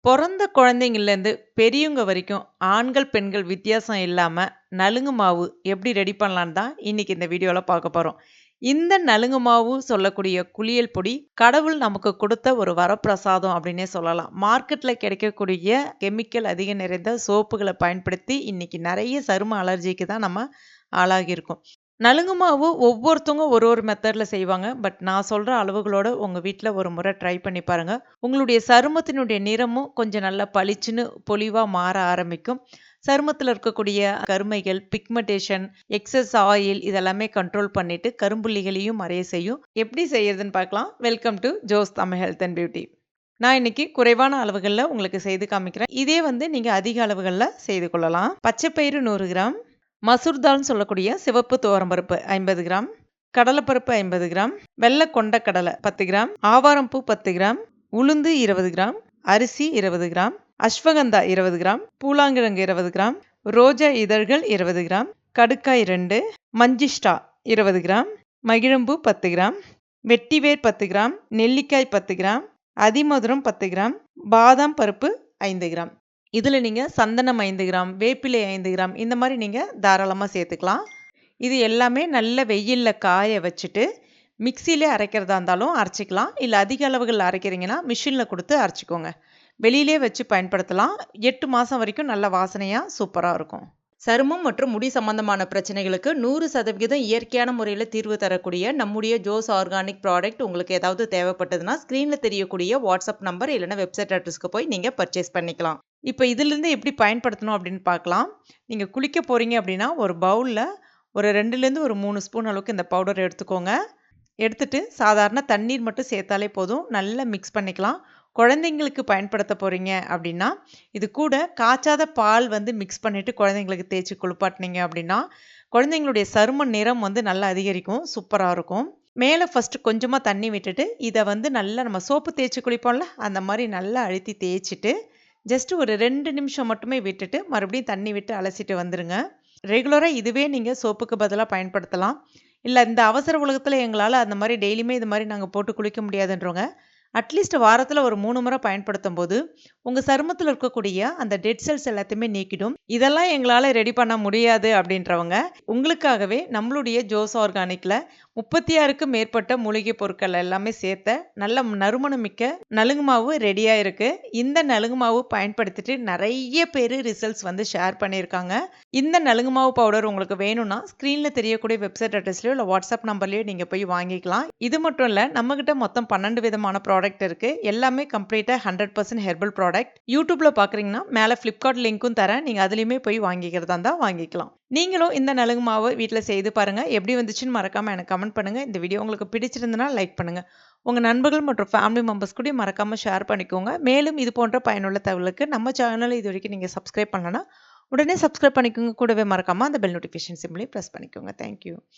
பொறந்த குழந்தைங்கள்லேருந்து பெரியவங்க வரைக்கும் ஆண்கள், பெண்கள் வித்தியாசம் இல்லாம நலுங்கு மாவு எப்படி ரெடி பண்ணலான்னு தான் இன்னைக்கு இந்த வீடியோல பார்க்க போறோம். இந்த நலுங்கு மாவு சொல்லக்கூடிய குளியல் பொடி கடவுள் நமக்கு கொடுத்த ஒரு வரப்பிரசாதம் அப்படின்னே சொல்லலாம். மார்க்கெட்ல கிடைக்கக்கூடிய கெமிக்கல் அதிகம் நிறைந்த சோப்புகள பயன்படுத்தி இன்னைக்கு நெறைய சரும அலர்ஜிக்கு தான் நம்ம ஆளாகியிருக்கோம். நலுங்கு மாவு ஒவ்வொருத்தவங்க ஒரு மெத்தட்ல செய்வாங்க. பட் நான் சொல்ற அளவுகளோட உங்க வீட்ல ஒரு முறை ட்ரை பண்ணி பாருங்க. உங்களுடைய சருமத்தினுடைய நிறமும் கொஞ்சம் நல்லா பளிச்சுன்னு பொலிவா மாற ஆரம்பிக்கும். சருமத்தில இருக்கக்கூடிய கருமைகள், பிக்மெண்டேஷன், எக்ஸஸ் ஆயில் இதெல்லாமே கண்ட்ரோல் பண்ணிட்டு கரும்புள்ளிகளையும் மறைய செய்யும். எப்படி செய்யறதுன்னு பார்க்கலாம். Welcome to Jos Tamil health and beauty. நான் இன்னைக்கு குறைவான அளவுகள்ல உங்களுக்கு செய்து காமிக்கிறேன். இதே நீங்க அதிக அளவுகள்ல செய்து கொள்ளலாம். பச்சை பயிறு 100 கிராம், மசூர் தால்னு சொல்லக்கூடிய சிவப்பு துவரம்பருப்பு 50 கிராம், கடலைப்பருப்பு 50 கிராம், வெள்ளை கொண்டக்கடலை 10 கிராம், ஆவாரம்பூ 10 கிராம், உளுந்து 20 கிராம், அரிசி 20 கிராம், அஸ்வகந்தா 20 கிராம், பூலாங்கிழங்கு 20 கிராம், ரோஜா இதழ்கள் 20 கிராம், கடுக்காய் 2, மஞ்சிஷ்டா 20 கிராம், மகிழம்பூ 10 கிராம், வெட்டிவேர் 10 கிராம், நெல்லிக்காய் 10 கிராம், அதிமதுரம் 10 கிராம், பாதாம் பருப்பு 5 கிராம். இதில் நீங்கள் சந்தனம் 5 கிராம், வேப்பிலை 5 கிராம் இந்த மாதிரி நீங்கள் தாராளமாக சேர்த்துக்கலாம். இது எல்லாமே நல்ல வெயிலில் காய வச்சுட்டு மிக்சியிலே அரைக்கிறதா இருந்தாலும் அரைச்சிக்கலாம். இல்லை அதிக அளவுகளில் அரைக்கிறீங்கன்னா மிஷினில் கொடுத்து அரைச்சிக்கோங்க. வெளியிலே வச்சு பயன்படுத்தலாம். 8 மாதம் வரைக்கும் நல்ல வாசனையாக சூப்பராக இருக்கும். சருமம் மற்றும் முடி சம்பந்தமான பிரச்சனைகளுக்கு 100% இயற்கையான முறையில் தீர்வு தரக்கூடிய நம்முடைய ஜோஸ் ஆர்கானிக் ப்ராடக்ட் உங்களுக்கு ஏதாவது தேவைப்பட்டதுன்னா ஸ்க்ரீனில் தெரியக்கூடிய வாட்ஸ்அப் நம்பர் இல்லைன்னா வெப்சைட் அட்ரஸ்க்கு போய் நீங்கள் பர்ச்சேஸ் பண்ணிக்கலாம். இப்போ இதிலிருந்து எப்படி பயன்படுத்தணும் அப்படின்னு பார்க்கலாம். நீங்கள் குளிக்க போகிறீங்க அப்படின்னா ஒரு பவுலில் ஒரு 2லேருந்து ஒரு 3 ஸ்பூன் அளவுக்கு இந்த பவுடர் எடுத்துக்கோங்க. எடுத்துட்டு சாதாரண தண்ணீர் மட்டும் சேர்த்தாலே போதும். நல்லா மிக்ஸ் பண்ணிக்கலாம். குழந்தைங்களுக்கு பயன்படுத்த போகிறீங்க அப்படின்னா இது கூட காய்ச்சாத பால் மிக்ஸ் பண்ணிவிட்டு குழந்தைங்களுக்கு தேய்ச்சி குளிப்பாட்டினீங்க அப்படின்னா குழந்தைங்களுடைய சரும நிறம் நல்லா அதிகரிக்கும். சூப்பராக இருக்கும். மேலே ஃபஸ்ட்டு கொஞ்சமாக தண்ணி விட்டுட்டு இதை நல்லா நம்ம சோப்பு தேய்ச்சி குளிப்போம்ல அந்த மாதிரி நல்லா அழுத்தி தேய்ச்சிட்டு ஜஸ்ட் ஒரு 2 நிமிஷம் மட்டுமே விட்டுட்டு மறுபடியும் தண்ணி விட்டு அலசிட்டு வந்துடுங்க. ரெகுலராக இதுவே நீங்கள் சோப்புக்கு பதிலாக பயன்படுத்தலாம். இல்லை இந்த அவசர உலகத்தில் எங்களால் அந்த மாதிரி டெய்லியுமே இது மாதிரி நாங்கள் போட்டு குளிக்க முடியாதுன்றவங்க அட்லீஸ்ட் வாரத்தில் ஒரு 3 முறை பயன்படுத்தும் போது உங்கள் சருமத்தில் இருக்கக்கூடிய அந்த டெட் செல்ஸ் எல்லாத்தையுமே நீக்கிடும். இதெல்லாம் எங்களால் ரெடி பண்ண முடியாது அப்படின்றவங்க உங்களுக்காகவே நம்மளுடைய ஜோஸ் ஆர்கானிக்கில் 36க்கும் மேற்பட்ட மூலிகை பொருட்கள் எல்லாமே சேர்த்த நல்ல நறுமணம் மிக்க நலுங்கு மாவு ரெடியாக இருக்குது. இந்த நலுங்கு மாவு பயன்படுத்திட்டு நிறைய பேர் ரிசல்ட்ஸ் ஷேர் பண்ணியிருக்காங்க. இந்த நலுங்கு மாவு பவுடர் உங்களுக்கு வேணும்னா ஸ்க்ரீனில் தெரியக்கூடிய வெப்சைட் அட்ரஸ்லையோ இல்லை வாட்ஸ்அப் நம்பர்லையோ நீங்கள் போய் வாங்கிக்கலாம். இது மட்டும் இல்லை, நம்மகிட்ட மொத்தம் 12 விதமான ப்ராடக்ட் இருக்குது. எல்லாமே கம்ப்ளீட்டாக 100% ஹெர்பல் ப்ராடக்ட். யூடியூப்பில் பார்க்குறீங்கன்னா மேலே ஃப்ளிப்கார்ட் லிங்க்கும் தரேன். நீங்கள் அதுலேயுமே போய் வாங்கிக்கிறதா இருந்தால் வாங்கிக்கலாம். நீங்களும் இந்த நலுங்கு மாவு வீட்டில் செய்து பாருங்கள். எப்படி வந்துச்சுன்னு மறக்காமல் எனக்கு கமெண்ட் பண்ணுங்கள். இந்த வீடியோ உங்களுக்கு பிடிச்சிருந்தனா லைக் பண்ணுங்கள். உங்கள் நண்பர்கள் மற்றும் ஃபேமிலி மெம்பர்ஸ் கூட மறக்காமல் ஷேர் பண்ணிக்கோங்க. மேலும் இது போன்ற பயனுள்ள தகவலுக்கு நம்ம சேனலை இது வரைக்கும் நீங்கள் சப்ஸ்கிரைப் பண்ணலன்னா உடனே சப்ஸ்கிரைப் பண்ணிக்கோங்க. கூடவே மறக்காமல் அந்த பெல் நோட்டிஃபிகேஷன் சிம்பிளையும் ப்ரெஸ் பண்ணிக்கோங்க. தேங்க்யூ.